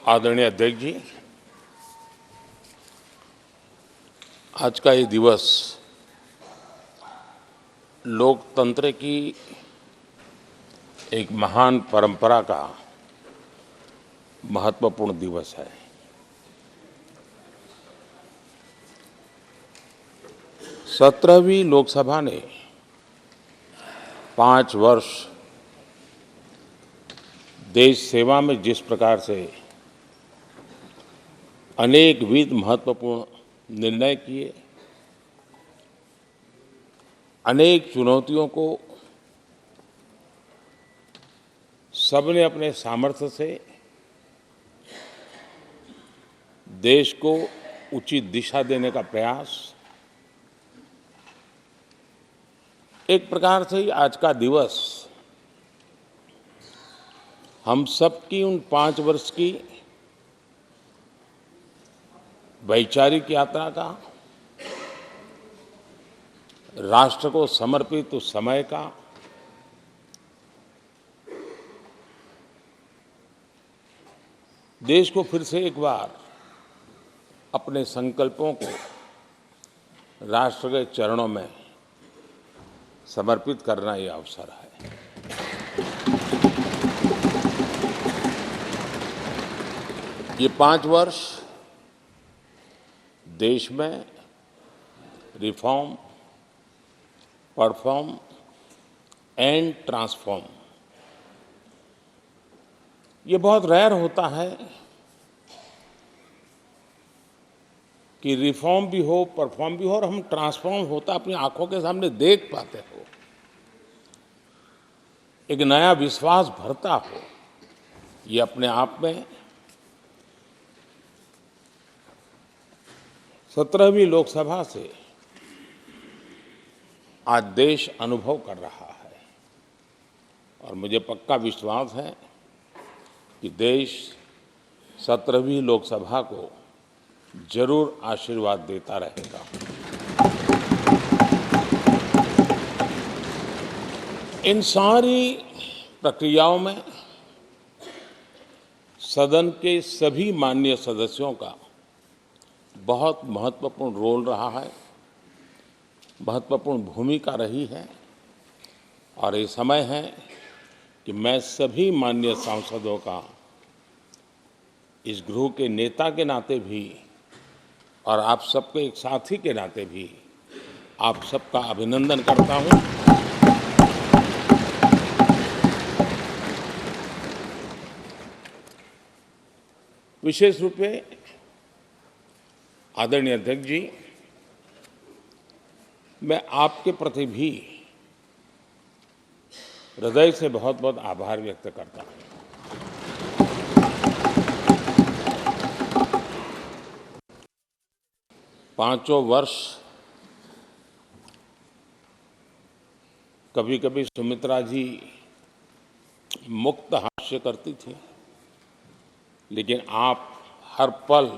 आदरणीय अध्यक्ष जी, आज का ये दिवस लोकतंत्र की एक महान परंपरा का महत्वपूर्ण दिवस है। सत्रहवीं लोकसभा ने 5 वर्ष देश सेवा में जिस प्रकार से अनेकविध महत्वपूर्ण निर्णय किए, अनेक चुनौतियों को सबने अपने सामर्थ्य से देश को उचित दिशा देने का प्रयास, एक प्रकार से आज का दिवस हम सबकी उन 5 वर्ष की वैचारिक यात्रा का, राष्ट्र को समर्पित उस समय का, देश को फिर से एक बार अपने संकल्पों को राष्ट्र के चरणों में समर्पित करना ये अवसर है। ये 5 वर्ष देश में रिफॉर्म, परफॉर्म एंड ट्रांसफॉर्म, ये बहुत रेयर होता है कि रिफॉर्म भी हो, परफॉर्म भी हो और हम ट्रांसफॉर्म होता अपनी आंखों के सामने देख पाते हो, एक नया विश्वास भरता हो। ये अपने आप में 17वीं लोकसभा से आज देश अनुभव कर रहा है और मुझे पक्का विश्वास है कि देश 17वीं लोकसभा को जरूर आशीर्वाद देता रहेगा। इन सारी प्रक्रियाओं में सदन के सभी माननीय सदस्यों का बहुत महत्वपूर्ण रोल रहा है, महत्वपूर्ण भूमिका रही है और ये समय है कि मैं सभी माननीय सांसदों का इस गृह के नेता के नाते भी और आप सबके एक साथी के नाते भी आप सबका अभिनंदन करता हूं। विशेष रूप से आदरणीय अध्यक्ष जी, मैं आपके प्रति भी हृदय से बहुत बहुत आभार व्यक्त करता हूं। पांचों वर्ष कभी कभी सुमित्रा जी मुक्त हास्य करती थी, लेकिन आप हर पल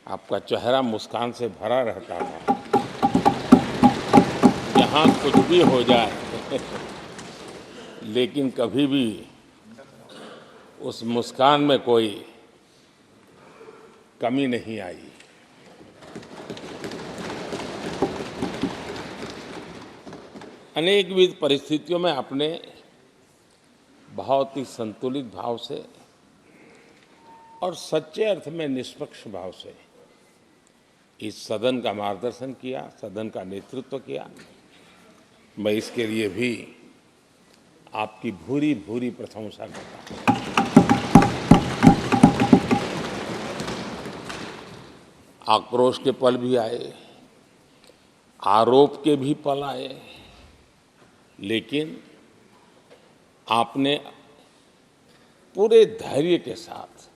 आपका चेहरा मुस्कान से भरा रहता था। यहाँ कुछ भी हो जाए लेकिन कभी भी उस मुस्कान में कोई कमी नहीं आई। अनेकविध परिस्थितियों में आपने बहुत ही संतुलित भाव से और सच्चे अर्थ में निष्पक्ष भाव से इस सदन का मार्गदर्शन किया, सदन का नेतृत्व किया। मैं इसके लिए भी आपकी भूरी भूरी प्रशंसा करता हूं। आक्रोश के पल भी आए, आरोप के भी पल आए, लेकिन आपने पूरे धैर्य के साथ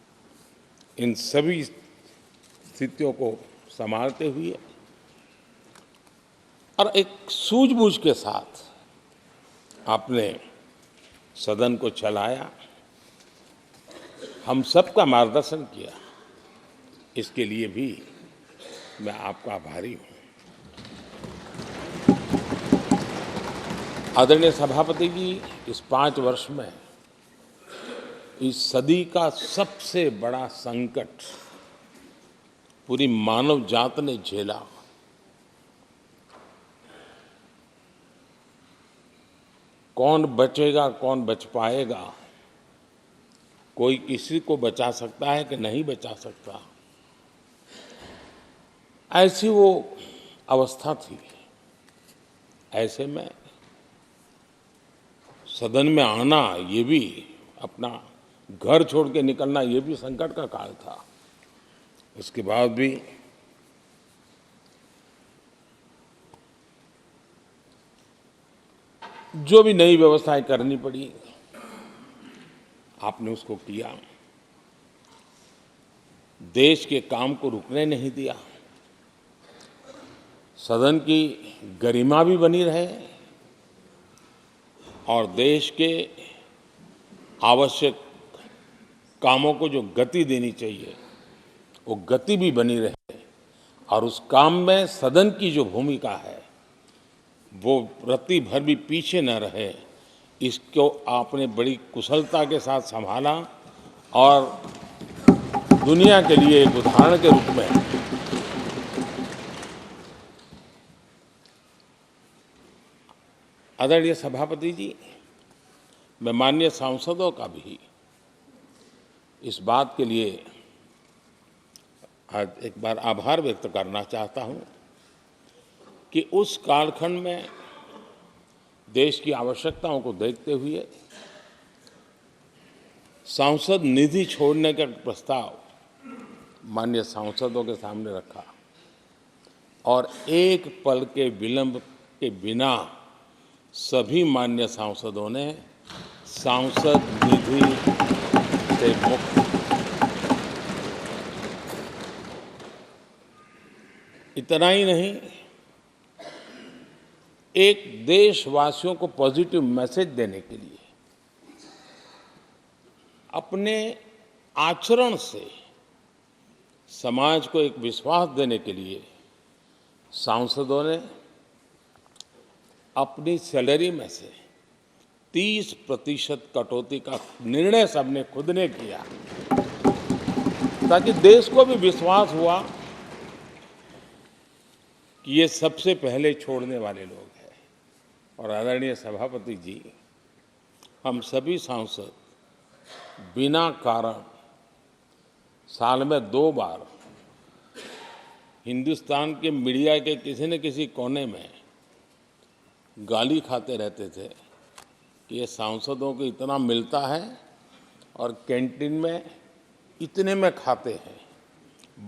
इन सभी स्थितियों को संभालते हुए और एक सूझबूझ के साथ आपने सदन को चलाया, हम सबका मार्गदर्शन किया। इसके लिए भी मैं आपका आभारी हूं। आदरणीय सभापति जी, इस 5 वर्ष में इस सदी का सबसे बड़ा संकट पूरी मानव जात ने झेला। कौन बचेगा, कौन बच पाएगा, कोई किसी को बचा सकता है कि नहीं बचा सकता, ऐसी वो अवस्था थी। ऐसे में सदन में आना, ये भी अपना घर छोड़ के निकलना, ये भी संकट का काल था। उसके बाद भी जो भी नई व्यवस्थाएं करनी पड़ी, आपने उसको किया। देश के काम को रुकने नहीं दिया। सदन की गरिमा भी बनी रहे और देश के आवश्यक कामों को जो गति देनी चाहिए, वो गति भी बनी रहे। और उस काम में सदन की जो भूमिका है, वो रत्ती भर भी पीछे न रहे, इसको आपने बड़ी कुशलता के साथ संभाला और दुनिया के लिए एक उदाहरण के रूप में आदरणीय सभापति जी, मैं माननीय सांसदों का भी इस बात के लिए आज एक बार आभार व्यक्त करना चाहता हूं कि उस कालखंड में देश की आवश्यकताओं को देखते हुए सांसद निधि छोड़ने का प्रस्ताव माननीय सांसदों के सामने रखा और एक पल के विलंब के बिना सभी माननीय सांसदों ने सांसद निधि से मुक्त। इतना ही नहीं, एक देशवासियों को पॉजिटिव मैसेज देने के लिए अपने आचरण से समाज को एक विश्वास देने के लिए सांसदों ने अपनी सैलरी में से 30% कटौती का निर्णय सबने खुद ने किया, ताकि देश को भी विश्वास हुआ कि ये सबसे पहले छोड़ने वाले लोग हैं। और आदरणीय सभापति जी, हम सभी सांसद बिना कारण साल में 2 बार हिंदुस्तान के मीडिया के किसी न किसी कोने में गाली खाते रहते थे कि ये सांसदों को इतना मिलता है और कैंटीन में इतने में खाते हैं,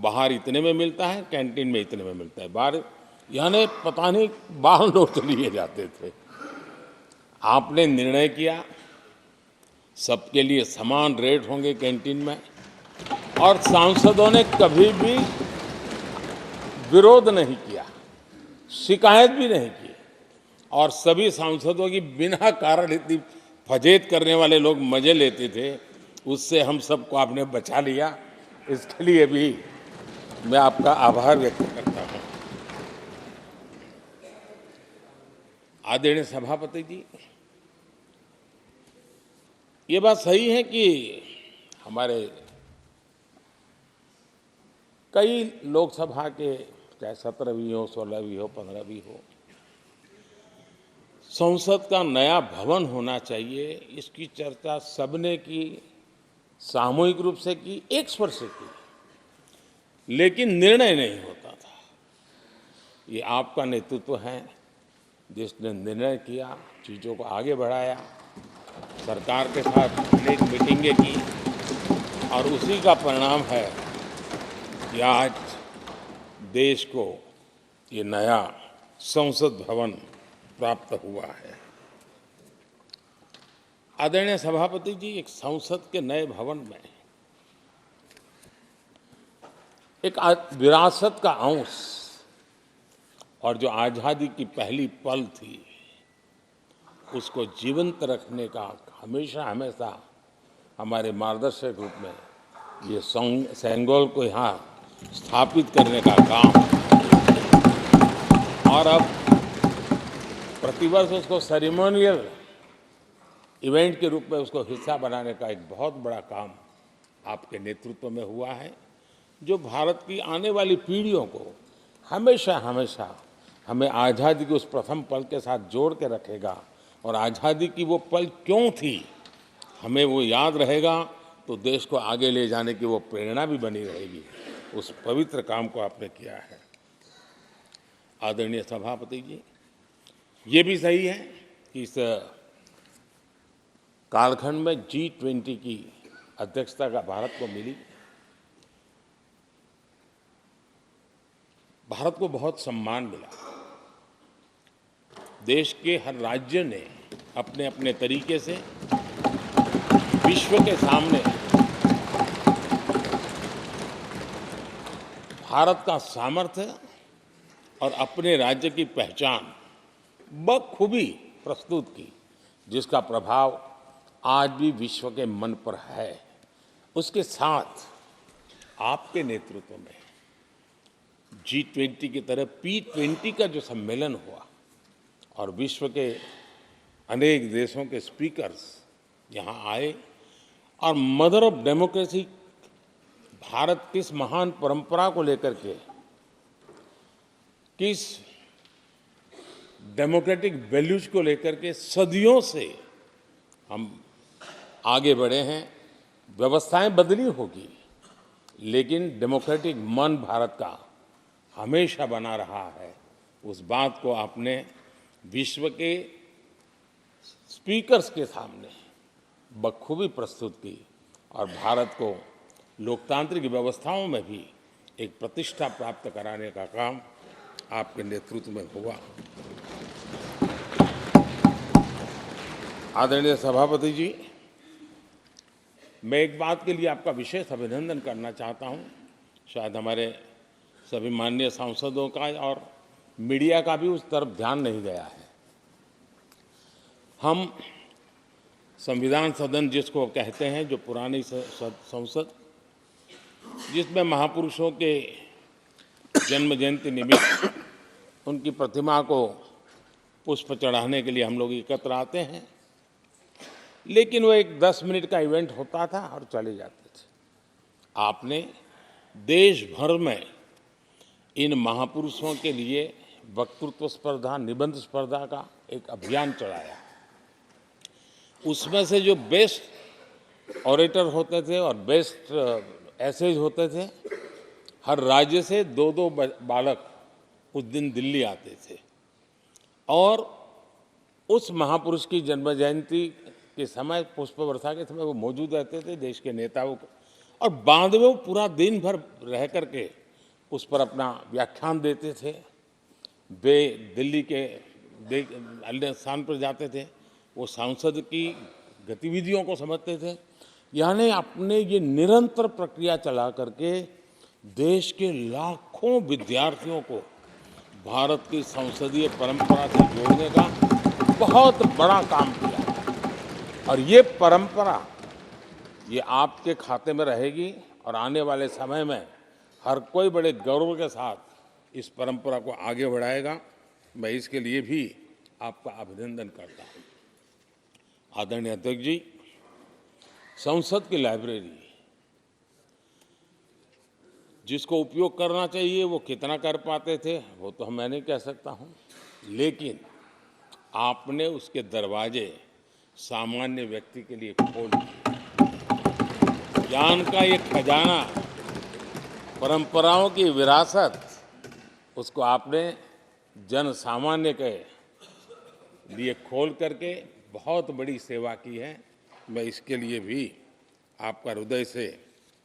बाहर इतने में मिलता है, कैंटीन में इतने में मिलता है, बाहर यानी पता नहीं बाहर नोट लिए जाते थे। आपने निर्णय किया सबके लिए समान रेट होंगे कैंटीन में, और सांसदों ने कभी भी विरोध नहीं किया, शिकायत भी नहीं की। और सभी सांसदों की बिना कारण इतनी फजेत करने वाले लोग मजे लेते थे, उससे हम सबको आपने बचा लिया। इसके लिए भी मैं आपका आभार व्यक्त करता हूं। आदरणीय सभापति जी, ये बात सही है कि हमारे कई लोकसभा के, चाहे 17 भी हो, 16 भी हो, 15 भी हो, संसद का नया भवन होना चाहिए, इसकी चर्चा सबने की, सामूहिक रूप से की, एक स्वर से की, लेकिन निर्णय नहीं होता था। ये आपका नेतृत्व है जिसने निर्णय किया, चीज़ों को आगे बढ़ाया, सरकार के साथ अनेक मीटिंगें की, और उसी का परिणाम है कि आज देश को ये नया संसद भवन प्राप्त हुआ है। आदरणीय सभापति जी, एक संसद के नए भवन में एक विरासत का अंश और जो आज़ादी की पहली पल थी, उसको जीवंत रखने का हमेशा हमेशा हमारे मार्गदर्शक रूप में ये सेंगोल को यहाँ स्थापित करने का काम, और अब प्रतिवर्ष उसको सेरेमोनियल इवेंट के रूप में उसको हिस्सा बनाने का एक बहुत बड़ा काम आपके नेतृत्व में हुआ है, जो भारत की आने वाली पीढ़ियों को हमेशा हमेशा हमें आज़ादी के उस प्रथम पल के साथ जोड़ के रखेगा, और आज़ादी की वो पल क्यों थी हमें वो याद रहेगा, तो देश को आगे ले जाने की वो प्रेरणा भी बनी रहेगी। उस पवित्र काम को आपने किया है। आदरणीय सभापति जी, ये भी सही है कि इस कालखंड में G20 की अध्यक्षता का भारत को मिली। भारत को बहुत सम्मान मिला। देश के हर राज्य ने अपने अपने तरीके से विश्व के सामने भारत का सामर्थ्य और अपने राज्य की पहचान बखूबी प्रस्तुत की, जिसका प्रभाव आज भी विश्व के मन पर है। उसके साथ आपके नेतृत्व में G20 की तरह P20 का जो सम्मेलन हुआ और विश्व के अनेक देशों के स्पीकर्स यहाँ आए, और मदर ऑफ डेमोक्रेसी भारत किस महान परंपरा को लेकर के, किस डेमोक्रेटिक वैल्यूज को लेकर के सदियों से हम आगे बढ़े हैं। व्यवस्थाएं बदली होगी, लेकिन डेमोक्रेटिक मन भारत का हमेशा बना रहा है। उस बात को आपने विश्व के स्पीकर्स के सामने बखूबी प्रस्तुत की, और भारत को लोकतांत्रिक व्यवस्थाओं में भी एक प्रतिष्ठा प्राप्त कराने का काम आपके नेतृत्व में हुआ। आदरणीय सभापति जी, मैं एक बात के लिए आपका विशेष अभिनंदन करना चाहता हूं। शायद हमारे सभी माननीय सांसदों का और मीडिया का भी उस तरफ ध्यान नहीं गया है। हम संविधान सदन जिसको कहते हैं, जो पुरानी संसद, जिसमें महापुरुषों के जन्म जयंती निमित्त उनकी प्रतिमा को पुष्प चढ़ाने के लिए हम लोग एकत्र आते हैं, लेकिन वो एक 10 मिनट का इवेंट होता था और चले जाते थे। आपने देश भर में इन महापुरुषों के लिए वक्तृत्व स्पर्धा, निबंध स्पर्धा का एक अभियान चलाया। उसमें से जो बेस्ट ऑरेटर होते थे और बेस्ट एसेज होते थे, हर राज्य से 2-2 बालक उस दिन दिल्ली आते थे, और उस महापुरुष की जन्म जयंती के समय, पुष्प वर्षा के समय वो मौजूद रहते थे, देश के नेताओं को, और बाद में वो पूरा दिन भर रह करके उस पर अपना व्याख्यान देते थे। वे दिल्ली के अन्य स्थान पर जाते थे, वो सांसद की गतिविधियों को समझते थे। यानी अपने ये निरंतर प्रक्रिया चला करके देश के लाखों विद्यार्थियों को भारत की संसदीय परंपरा से जोड़ने का बहुत बड़ा काम किया, और ये परंपरा ये आपके खाते में रहेगी, और आने वाले समय में हर कोई बड़े गौरव के साथ इस परंपरा को आगे बढ़ाएगा। मैं इसके लिए भी आपका अभिनंदन करता हूँ। आदरणीय अध्यक्ष जी, संसद की लाइब्रेरी जिसको उपयोग करना चाहिए वो कितना कर पाते थे वो तो मैं नहीं कह सकता हूँ, लेकिन आपने उसके दरवाजे सामान्य व्यक्ति के लिए खोल दिए। ज्ञान का ये खजाना, परंपराओं की विरासत, उसको आपने जन सामान्य के लिए खोल करके बहुत बड़ी सेवा की है। मैं इसके लिए भी आपका हृदय से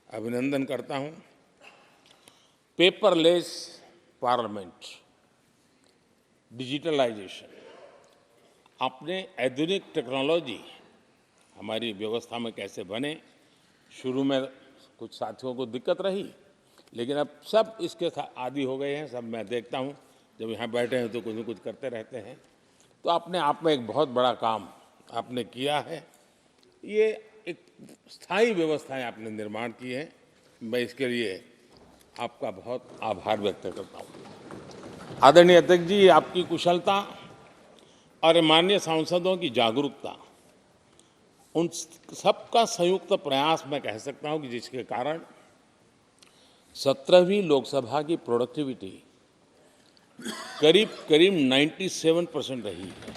अभिनंदन करता हूँ। पेपरलेस पार्लियामेंट, डिजिटलाइजेशन, आपने आधुनिक टेक्नोलॉजी हमारी व्यवस्था में कैसे बने। शुरू में कुछ साथियों को दिक्कत रही, लेकिन अब सब इसके आदी हो गए हैं। सब मैं देखता हूँ जब यहाँ बैठे हैं तो कुछ न कुछ करते रहते हैं। तो अपने आप में एक बहुत बड़ा काम आपने किया है। ये एक स्थायी व्यवस्थाएं आपने निर्माण की है। मैं इसके लिए आपका बहुत आभार व्यक्त करता हूँ। आदरणीय अध्यक्ष जी, आपकी कुशलता और माननीय सांसदों की जागरूकता उन सबका संयुक्त प्रयास मैं कह सकता हूं कि जिसके कारण 17वीं लोकसभा की प्रोडक्टिविटी करीब करीब 97% रही है।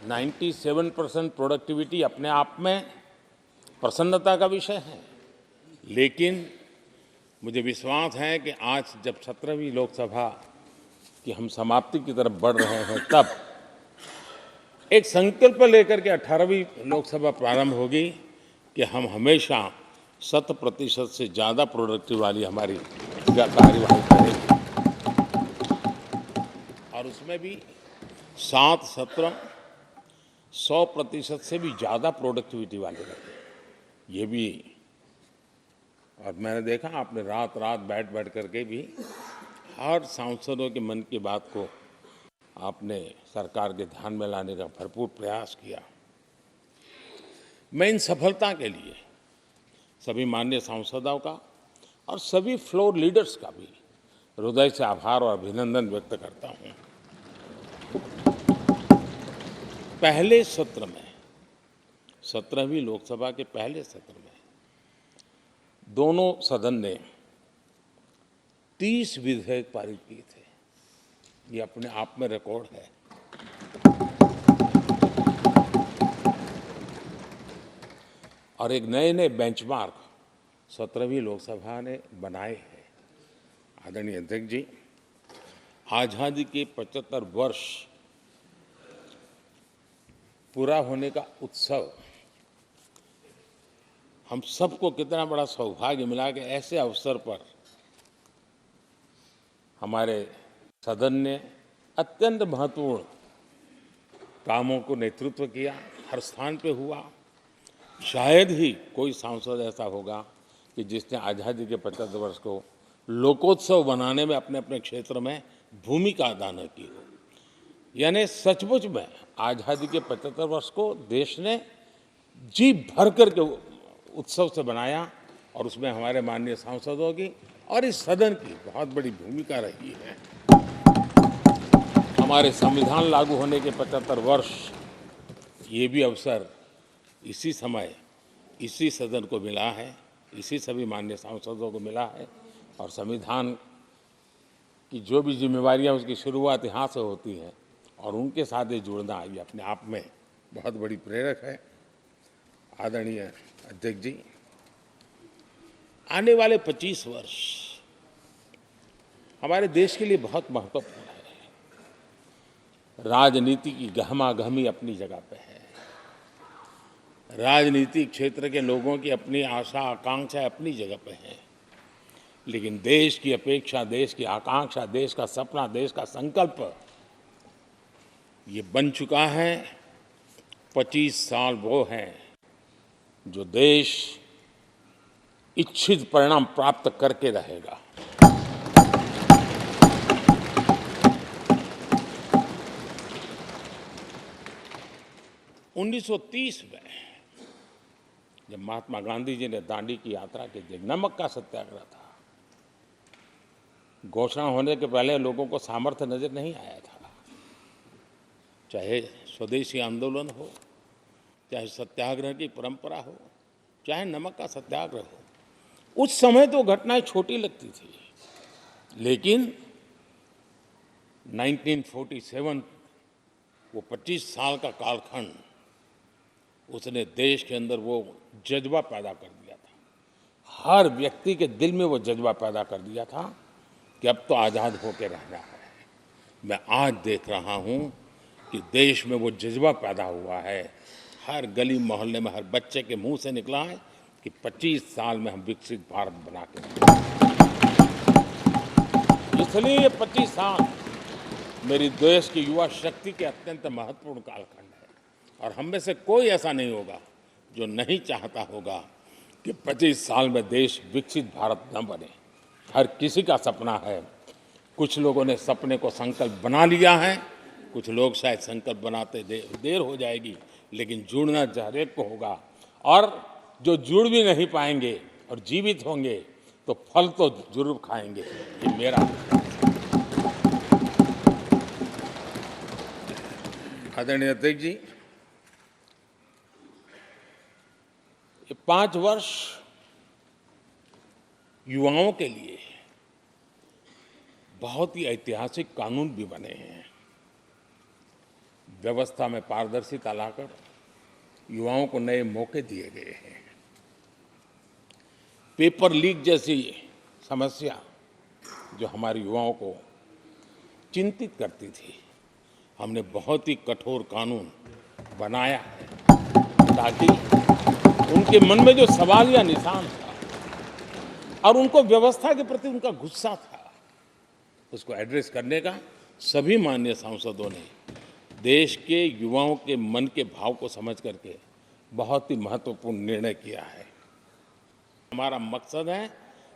97% प्रोडक्टिविटी अपने आप में प्रसन्नता का विषय है, लेकिन मुझे विश्वास है कि आज जब 17वीं लोकसभा की हम समाप्ति की तरफ बढ़ रहे हैं, तब एक संकल्प लेकर के 18वीं लोकसभा प्रारंभ होगी कि हम हमेशा 100% से ज़्यादा प्रोडक्टिव वाली हमारी कार्यवाही करेंगे और उसमें भी 7 सत्र 100% से भी ज़्यादा प्रोडक्टिविटी वाले रहे। ये भी, और मैंने देखा आपने रात रात बैठ करके भी हर सांसदों के मन की बात को आपने सरकार के ध्यान में लाने का भरपूर प्रयास किया। मैं इन सफलता के लिए सभी माननीय सांसदों का और सभी फ्लोर लीडर्स का भी हृदय से आभार और अभिनंदन व्यक्त करता हूं। पहले सत्र में 17वीं लोकसभा के पहले सत्र में दोनों सदन ने 30 विधेयक पारित किए थे। ये अपने आप में रिकॉर्ड है। और एक नए नए बेंचमार्क 17वीं लोकसभा ने बनाए हैं। आदरणीय अध्यक्ष जी, आज़ादी के 75 वर्ष पूरा होने का उत्सव हम सबको कितना बड़ा सौभाग्य मिला कि ऐसे अवसर पर हमारे सदन ने अत्यंत महत्वपूर्ण कामों को नेतृत्व किया, हर स्थान पे हुआ। शायद ही कोई सांसद ऐसा होगा कि जिसने आज़ादी के 75 वर्ष को लोकोत्सव बनाने में अपने अपने क्षेत्र में भूमिका अदा न की हो। यानी सचमुच में आज़ादी के 75 वर्ष को देश ने जी भर करके उत्सव से बनाया और उसमें हमारे माननीय सांसदों की और इस सदन की बहुत बड़ी भूमिका रही है। हमारे संविधान लागू होने के 75 वर्ष, ये भी अवसर इसी समय इसी सदन को मिला है, इसी सभी माननीय सांसदों को मिला है। और संविधान की जो भी जिम्मेवारियां उसकी शुरुआत यहाँ से होती है और उनके साथ ये जुड़ना ये अपने आप में बहुत बड़ी प्रेरक है। आदरणीय अध्यक्ष जी, आने वाले 25 वर्ष हमारे देश के लिए बहुत महत्वपूर्ण है। राजनीति की गहमागहमी अपनी जगह पे है, राजनीतिक क्षेत्र के लोगों की अपनी आशा आकांक्षा अपनी जगह पे है, लेकिन देश की अपेक्षा, देश की आकांक्षा, देश का सपना, देश का संकल्प ये बन चुका है। 25 साल वो हैं जो देश इच्छित परिणाम प्राप्त करके रहेगा। उन्नीस 1930 में जब महात्मा गांधी जी ने दांडी की यात्रा की थी, नमक का सत्याग्रह था, घोषणा होने के पहले लोगों को सामर्थ्य नजर नहीं आया था। चाहे स्वदेशी आंदोलन हो, चाहे सत्याग्रह की परंपरा हो, चाहे नमक का सत्याग्रह हो, उस समय तो घटनाएं छोटी लगती थी, लेकिन 1947 वो 25 साल का कालखंड, उसने देश के अंदर वो जज्बा पैदा कर दिया था। हर व्यक्ति के दिल में वो जज्बा पैदा कर दिया था कि अब तो आज़ाद होकर रहना है। मैं आज देख रहा हूँ कि देश में वो जज्बा पैदा हुआ है। हर गली मोहल्ले में हर बच्चे के मुंह से निकला है कि 25 साल में हम विकसित भारत बना के, इसलिए ये 25 साल मेरी देश की युवा शक्ति के अत्यंत महत्वपूर्ण कालखंड है। और हम में से कोई ऐसा नहीं होगा जो नहीं चाहता होगा कि 25 साल में देश विकसित भारत न बने। हर किसी का सपना है। कुछ लोगों ने सपने को संकल्प बना लिया है, कुछ लोग शायद संकल्प बनाते देर हो जाएगी, लेकिन जुड़ना हर एक को होगा। और जो जुड़ भी नहीं पाएंगे और जीवित होंगे तो फल तो जरूर खाएंगे। ये मेरा आदरणीय अध्यक्ष जी, ये 5 वर्ष युवाओं के लिए बहुत ही ऐतिहासिक कानून भी बने हैं। व्यवस्था में पारदर्शिता लाकर युवाओं को नए मौके दिए गए हैं। पेपर लीक जैसी समस्या जो हमारे युवाओं को चिंतित करती थी, हमने बहुत ही कठोर कानून बनाया है ताकि उनके मन में जो सवाल या निशान था और उनको व्यवस्था के प्रति उनका गुस्सा था, उसको एड्रेस करने का सभी माननीय सांसदों ने देश के युवाओं के मन के भाव को समझ करके बहुत ही महत्वपूर्ण निर्णय किया है। हमारा मकसद है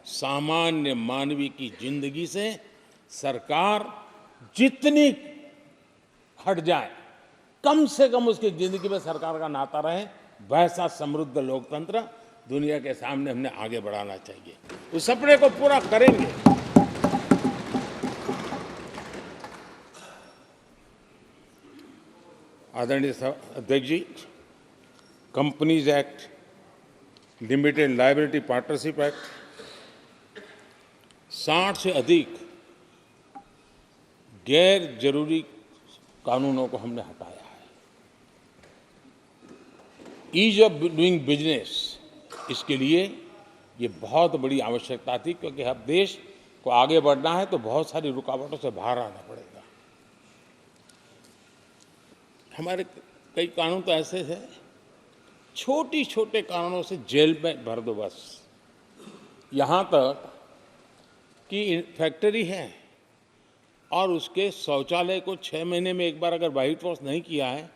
सामान्य मानवी की जिंदगी से सरकार जितनी हट जाए, कम से कम उसकी जिंदगी में सरकार का नाता रहे, वैसा समृद्ध लोकतंत्र दुनिया के सामने हमने आगे बढ़ाना चाहिए। उस सपने को पूरा करेंगे। आदरणीय अध्यक्ष जी, companies act, limited liability partnership act, 60 से अधिक गैर जरूरी कानूनों को हमने हटाया है। ईज ऑफ डूइंग बिजनेस, इसके लिए ये बहुत बड़ी आवश्यकता थी, क्योंकि अब देश को आगे बढ़ना है तो बहुत सारी रुकावटों से बाहर आना पड़ेगा। हमारे कई कानून तो ऐसे थे, छोटी छोटे कारणों से जेल में भर दो बस। यहाँ तक कि फैक्ट्री है और उसके शौचालय को 6 महीने में एक बार अगर वाइट वॉश नहीं किया है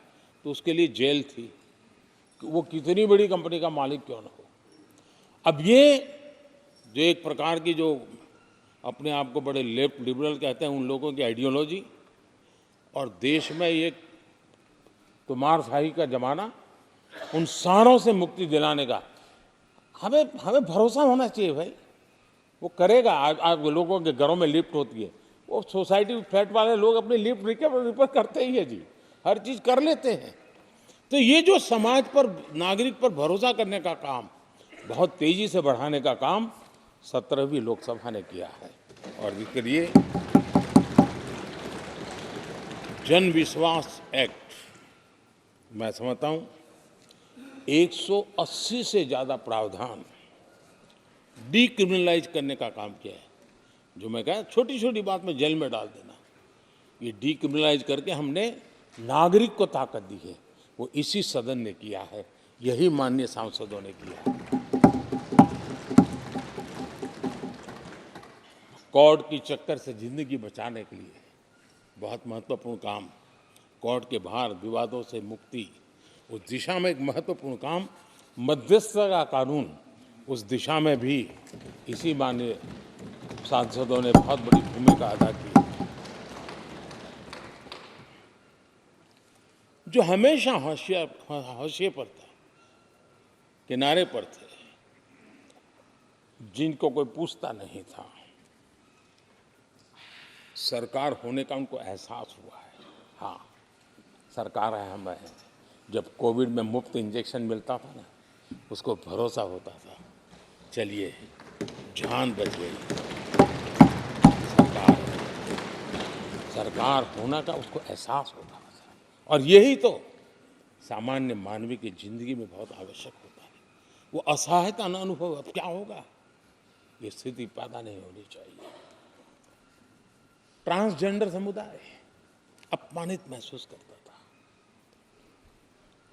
तो उसके लिए जेल थी, वो कितनी बड़ी कंपनी का मालिक क्यों न हो। अब ये जो एक प्रकार की जो अपने आप को बड़े लेफ्ट लिबरल कहते हैं, उन लोगों की आइडियोलॉजी, और देश में ये कुमारशाही का जमाना, उन सारों से मुक्ति दिलाने का हमें भरोसा होना चाहिए भाई। वो करेगा। आज लोगों के घरों में लिफ्ट होती है, वो सोसाइटी फ्लैट वाले लोग अपनी लिफ्ट रिपेयर करते ही है जी, हर चीज कर लेते हैं। तो ये जो समाज पर, नागरिक पर भरोसा करने का काम, बहुत तेजी से बढ़ाने का काम 17वीं लोकसभा ने किया है। और इसके लिए जन विश्वास एक्ट, मैं समझता हूं 180 से ज्यादा प्रावधान डीक्रिमिनलाइज करने का काम किया है। जो मैं कहा छोटी छोटी बात में जेल में डाल देना, ये डीक्रिमिनलाइज करके हमने नागरिक को ताकत दी है। वो इसी सदन ने किया है, यही माननीय सांसदों ने किया है। कोर्ट की चक्कर से जिंदगी बचाने के लिए बहुत महत्वपूर्ण काम, कोर्ट के बाहर विवादों से मुक्ति, उस दिशा में एक महत्वपूर्ण काम, मध्यस्थता का कानून, उस दिशा में भी इसी माननीय सांसदों ने बहुत बड़ी भूमिका अदा की। जो हमेशा हाशिए पर था, किनारे पर थे, जिनको कोई पूछता नहीं था, सरकार होने का उनको एहसास हुआ है। हाँ, सरकार है, हम है। जब कोविड में मुफ्त इंजेक्शन मिलता था ना, उसको भरोसा होता था, चलिए जान बच गई, सरकार होना का उसको एहसास होता था। और यही तो सामान्य मानवी की जिंदगी में बहुत आवश्यक होता है। वो असहायता न अनुभव, अब क्या होगा, ये स्थिति पैदा नहीं होनी चाहिए। ट्रांसजेंडर समुदाय अपमानित महसूस करता था,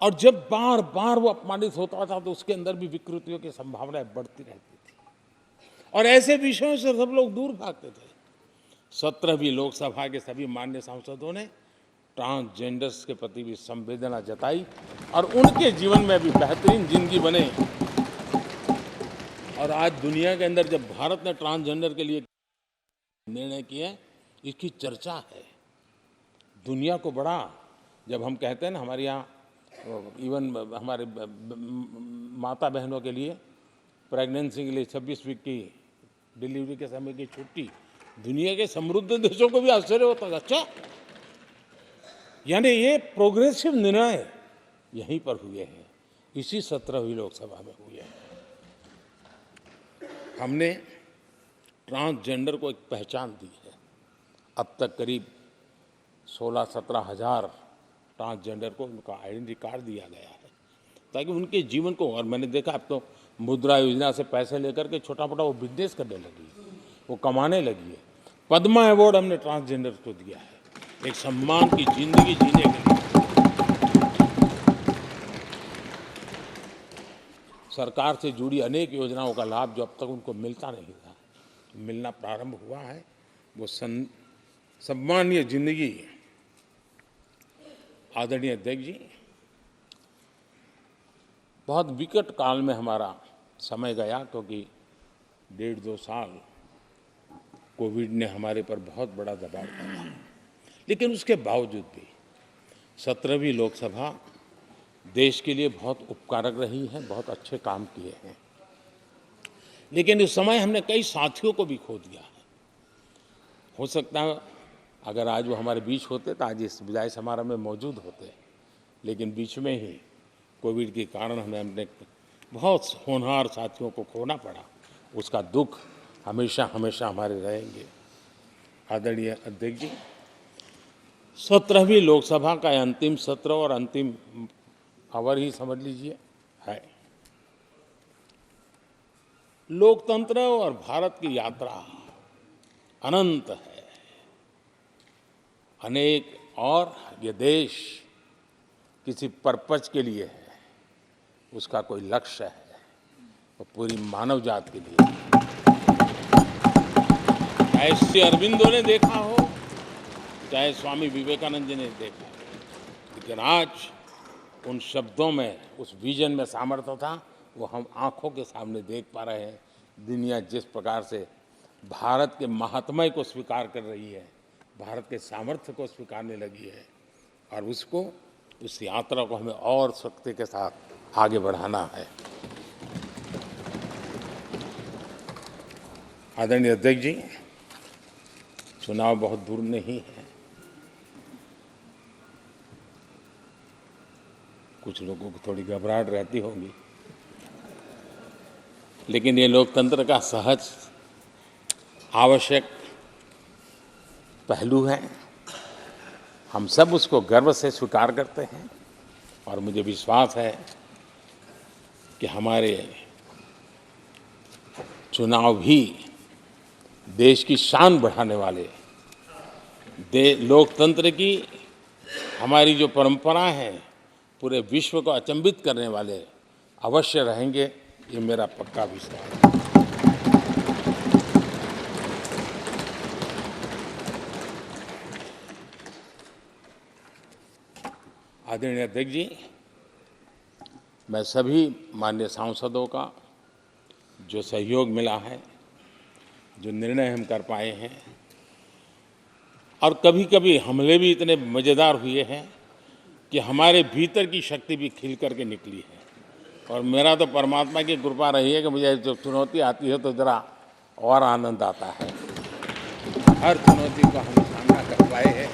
और जब बार बार वो अपमानित होता था तो उसके अंदर भी विकृतियों की संभावनाएं बढ़ती रहती थी, और ऐसे विषयों से सब लोग दूर भागते थे। 17वीं लोकसभा के सभी माननीय सांसदों ने ट्रांसजेंडर्स के प्रति भी संवेदना जताई और उनके जीवन में भी बेहतरीन जिंदगी बने। और आज दुनिया के अंदर जब भारत ने ट्रांसजेंडर के लिए निर्णय किए, इसकी चर्चा है दुनिया को बड़ा। जब हम कहते हैं ना, हमारे यहाँ इवन हमारे माता बहनों के लिए प्रेगनेंसी के लिए 26 वीक की डिलीवरी के समय की छुट्टी, दुनिया के समृद्ध देशों को भी आश्चर्य होता है। अच्छा, यानी ये प्रोग्रेसिव निर्णय यहीं पर हुए हैं, इसी 17वीं लोकसभा में हुए हैं। हमने ट्रांसजेंडर को एक पहचान दी है। अब तक करीब 16-17 हज़ार ट्रांसजेंडर को उनका आइडेंटिटी कार्ड दिया गया है, ताकि उनके जीवन को, और मैंने देखा अब तो मुद्रा योजना से पैसे लेकर के छोटा मोटा वो बिजनेस करने लगी है, वो कमाने लगी है। पद्मा अवार्ड हमने ट्रांसजेंडर को दिया है, एक सम्मान की जिंदगी जीने के लिए। सरकार से जुड़ी अनेक योजनाओं का लाभ जो अब तक उनको मिलता नहीं था, मिलना प्रारंभ हुआ है। वो सम्मानीय जिंदगी। आदरणीय अध्यक्ष जी, बहुत विकट काल में हमारा समय गया, क्योंकि 1.5-2 साल कोविड ने हमारे पर बहुत बड़ा दबाव डाला, लेकिन उसके बावजूद भी 17वीं लोकसभा देश के लिए बहुत उपकारक रही है, बहुत अच्छे काम किए हैं। लेकिन इस समय हमने कई साथियों को भी खो दिया है। हो सकता है अगर आज वो हमारे बीच होते तो आज इस विदाई समारोह में मौजूद होते, लेकिन बीच में ही कोविड के कारण हमें अपने बहुत होनहार साथियों को खोना पड़ा। उसका दुख हमेशा हमेशा हमारे रहेंगे। आदरणीय अध्यक्ष जी, 17वीं लोकसभा का अंतिम सत्र और अंतिम आवर ही समझ लीजिए है। लोकतंत्र और भारत की यात्रा अनंत है, अनेक, और ये देश किसी पर्पज के लिए है, उसका कोई लक्ष्य है, वो पूरी मानव जात के लिए। चाहे श्री अरविंदो ने देखा हो, चाहे स्वामी विवेकानंद जी ने देखा हो, लेकिन आज उन शब्दों में, उस विजन में सामर्थ्य था, वो हम आंखों के सामने देख पा रहे हैं। दुनिया जिस प्रकार से भारत के महात्म्य को स्वीकार कर रही है, भारत के सामर्थ्य को स्वीकारने लगी है, और उसको, उस यात्रा को हमें और शक्ति के साथ आगे बढ़ाना है। आदरणीय अध्यक्ष जी, चुनाव बहुत दूर नहीं है। कुछ लोगों को थोड़ी घबराहट रहती होगी, लेकिन ये लोकतंत्र का सहज आवश्यक पहलू है। हम सब उसको गर्व से स्वीकार करते हैं, और मुझे विश्वास है कि हमारे चुनाव भी देश की शान बढ़ाने वाले, लोकतंत्र की हमारी जो परंपरा है, पूरे विश्व को अचंभित करने वाले अवश्य रहेंगे, ये मेरा पक्का विश्वास है। आदरणीय अध्यक्ष जी, मैं सभी माननीय सांसदों का जो सहयोग मिला है, जो निर्णय हम कर पाए हैं, और कभी कभी हमले भी इतने मज़ेदार हुए हैं कि हमारे भीतर की शक्ति भी खिल करके निकली है। और मेरा तो परमात्मा की कृपा रही है कि मुझे जब चुनौती आती है तो ज़रा और आनंद आता है। हर चुनौती को हम सामना कर पाए हैं,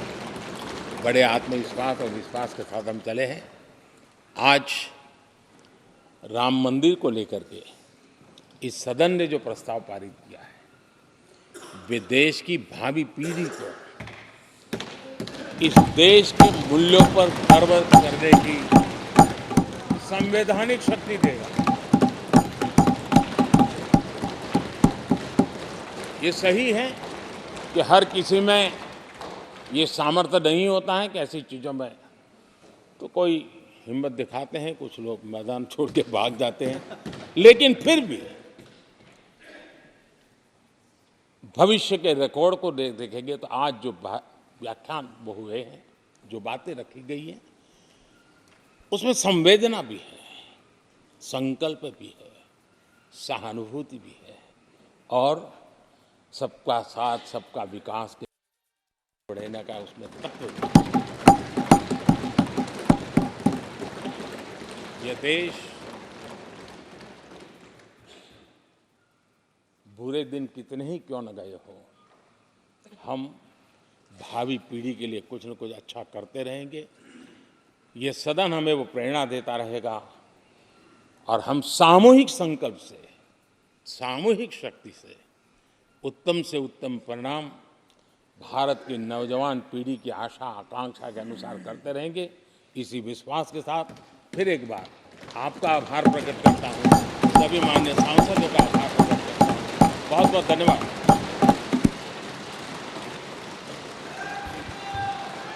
बड़े आत्मविश्वास और विश्वास के साथ हम चले हैं। आज राम मंदिर को लेकर के इस सदन ने जो प्रस्ताव पारित किया है, वे देश की भावी पीढ़ी को इस देश के मूल्यों पर गर्व करने की संवैधानिक शक्ति देगा। ये सही है कि हर किसी में ये सामर्थ्य नहीं होता है कि ऐसी चीज़ों में तो कोई हिम्मत दिखाते हैं, कुछ लोग मैदान छोड़ के भाग जाते हैं, लेकिन फिर भी भविष्य के रिकॉर्ड को देखेंगे तो आज जो व्याख्यान वो हुए हैं, जो बातें रखी गई हैं, उसमें संवेदना भी है, संकल्प भी है, सहानुभूति भी है, और सबका साथ सबका विकास के बढ़ाने का उसमें तत्व भी है। ये देश बुरे दिन कितने ही क्यों न गए हो, हम भावी पीढ़ी के लिए कुछ न कुछ अच्छा करते रहेंगे। ये सदन हमें वो प्रेरणा देता रहेगा और हम सामूहिक संकल्प से, सामूहिक शक्ति से उत्तम से उत्तम परिणाम भारत की नौजवान पीढ़ी की आशा आकांक्षा के अनुसार करते रहेंगे। इसी विश्वास के साथ फिर एक बार आपका आभार प्रकट करता हूँ, सभी माननीय सांसदों का आभार प्रकट करता हूँ। बहुत बहुत धन्यवाद।